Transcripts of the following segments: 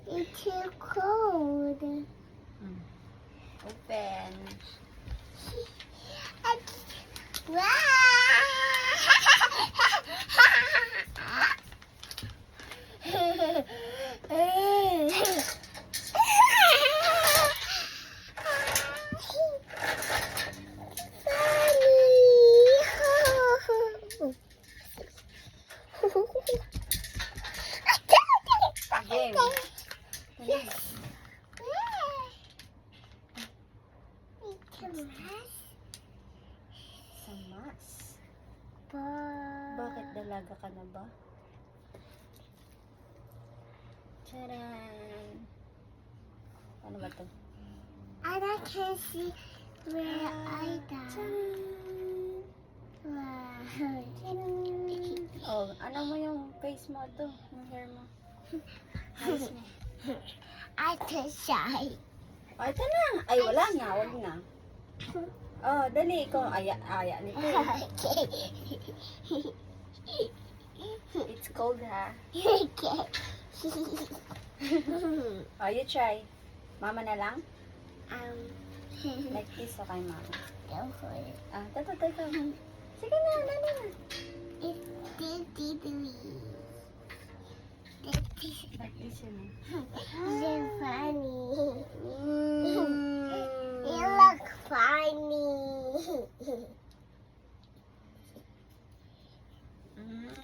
It's too cold. Open. Game. Samas. Bakit dalaga ka na ba? Charan! Ano ba to? And I can see where I got. Charan! Oh, ano mo yung face mo to? Yung hair mo? Eyes mo. I can shy. Oh, ito na! Ay, wala na. Wag na. Oh, dali. Ikaw, aya nito. Okay. It's cold, ha? Okay. Oh, you try. Mama na lang? um, Like this, okay, mama. go for it. Ah, tato. Sige na, dali na. It's Like this, yun. so funny. You Mm. look funny. Mm.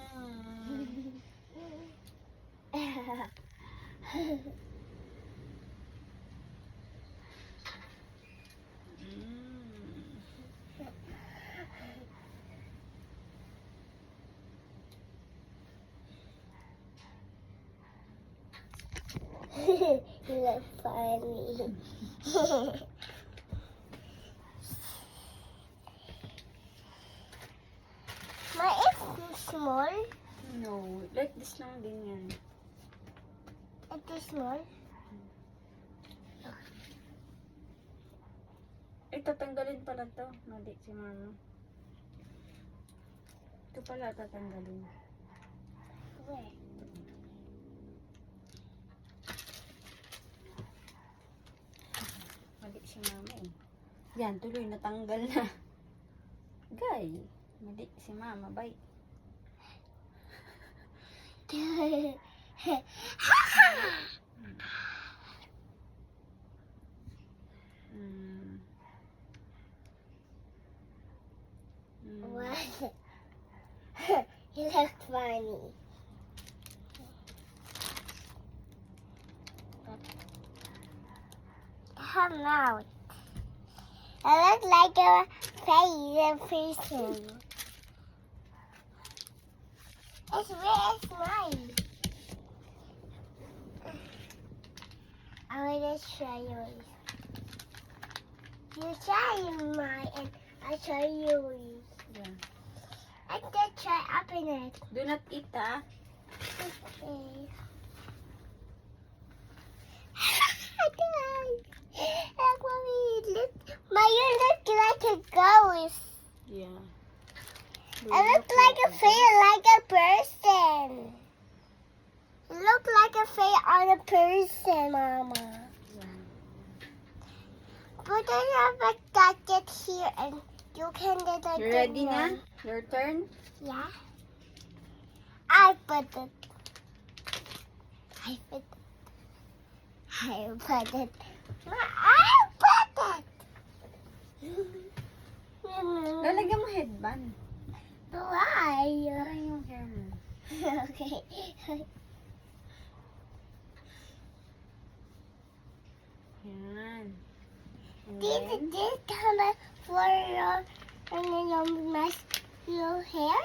You look funny. My is small. No, like this lang din yan. It is small. Tatanggalin pala to. Mali si mama. Ito pala tatanggalin. Where? Mali si mama eh. Yan, tuloy natanggal na. Gay. Mali si mama. Bye. Mm. What? You look funny. Come out. I look like a person. It's where is mine? I will just try yours. You try mine and I try yours. Yeah. I just try open it. Do not eat, ah. Okay. Look, mommy, look. You look like a ghost. Yeah. I look like a face, like a person. You look like a face on a person, Mama. Yeah. But I have a gadget here and you can get a You ready na? Your turn? Yeah. I put it. I put it. I put it. I put it. Lalagyan mo headband. Why? Para yung hair mo. Okay. Yan. And Did then, this come for your mess your hair?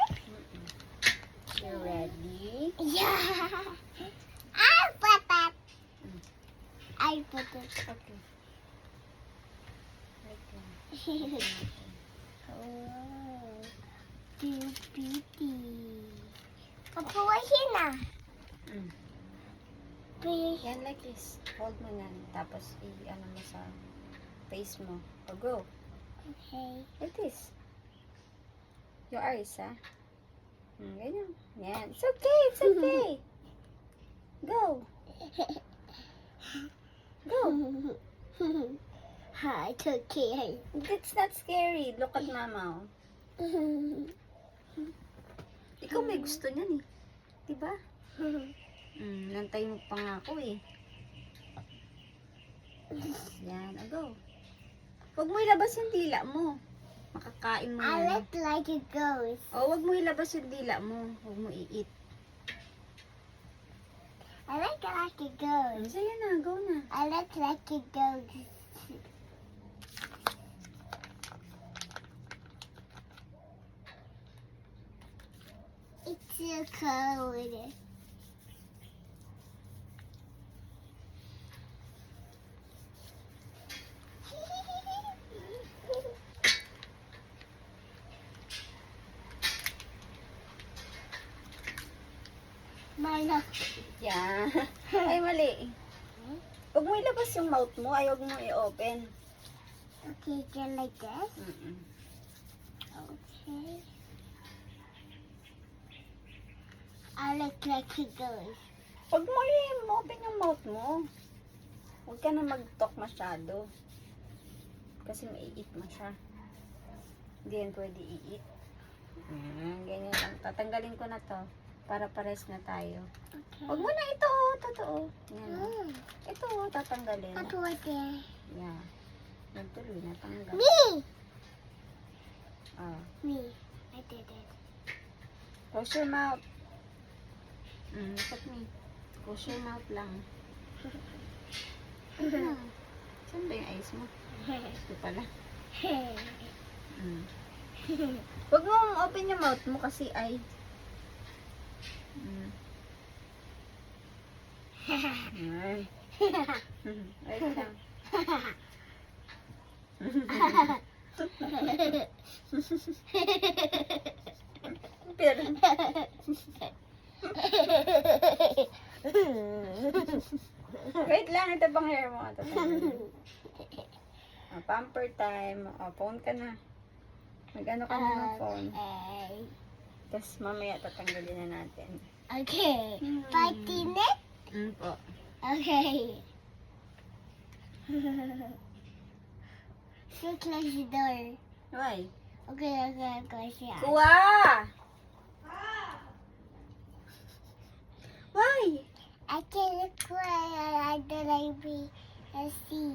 you ready? Yeah. I put it. I put it. Okay. Like that. Oh, beauty. Kapuwahin na. Mm. Please. Yan, like this. Hold mo yan. Tapos, i-ano mo sa face mo. O, go. Okay. Like this. Your eyes, ha? Ganyan. Yan. It's okay. It's okay. Go. It's okay. It's not scary. Look at mama. Oh. Ikaw may gusto niyan eh. Diba? Nantay mo pa nga ako eh. Yan, go. Huwag mo ilabas yung dila mo. Makakain mo I yan. look like a ghost. O, huwag mo ilabas yung dila mo. Huwag mo i-eat. I look like a ghost. Sige na, go na. I look like a ghost. It's so cold. Milo. Yan. Ay, mali. Huwag mo ilabas yung mouth mo. Ay, huwag mo i-open. Okay, just like this. Mm-mm. Okay. I look like a ghost. Huwag mo i-open yung mouth mo. Huwag ka na mag-talk masyado. Kasi mai-eat mo siya. Hindi yan pwede i-eat. Ganyan lang. Tatanggalin ko na to. Para pares na tayo. Okay. Huwag mo na ito. Totoo. Yan. Mm. Ito, tatanggalin. What was there? Yeah. Yan tuloy, natanggal. Me! Ah. Me. I did it. Close your mouth. Look at me. Close your mouth lang. Saan ba yung eyes mo? Ito pala. Huwag mo open yung mouth mo kasi ay. Ay. Wait lang. Pero, wait lang, ito bang hair mo? Ito pamper time. Phone ka na. Mag-ano ka na ng phone. Tapos mamaya tatanggalin na natin. Okay. 5 minutes? Po. Okay. So close the door. Why? Okay, close it. Kuha! Why? I can't cry. I don't like be a sea.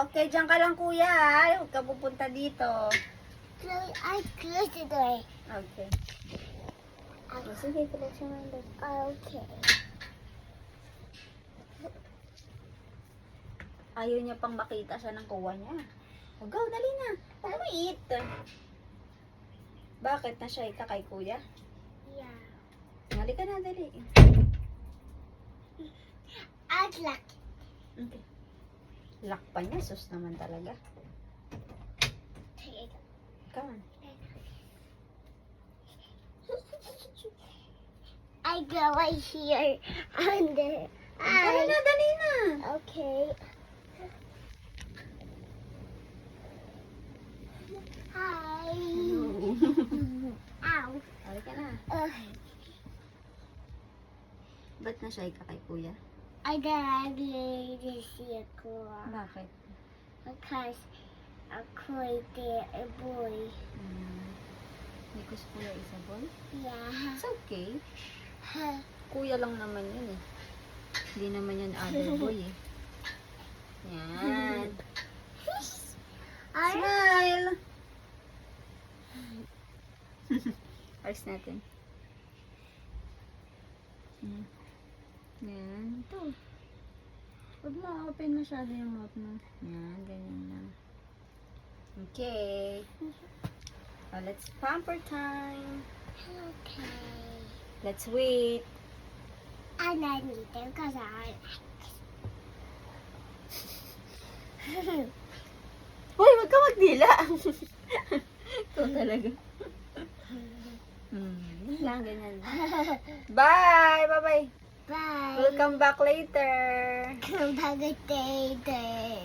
Okay. Diyan ka lang, kuya. Huwag ka pupunta dito. I close the door. Okay. Sige, close yung window. Okay. Ayaw niya pang makita siya ng kuha niya. Go, dali na. Huwag mo eat. Bakit na siya kay kuya? Yeah. Dali ka na, dali. I'd like Okay. Lock pa niya. Sus naman talaga. it. Come on. I go right here under. Dali na, dali na. Okay. Hi. Ow. Dali ka na. Ba't na siya kay kuya? I don't really see a girl Bakit? because I created a boy. Because kuya is a boy? Yeah. It's okay. Kuya lang naman yun eh. Hindi naman yan other boy eh. Yan. Smile! Ayos natin. Yan. Ito. Huwag mo open masyado yung mouth mo. Yan, ganyan lang. Okay. Let's pamper time. Okay. Let's wait. And I need them because I Hoy, wag ka magdila. Ito talaga. Yun lang, ganyan. Bye! Bye-bye! Bye. We'll come back later. Come back later.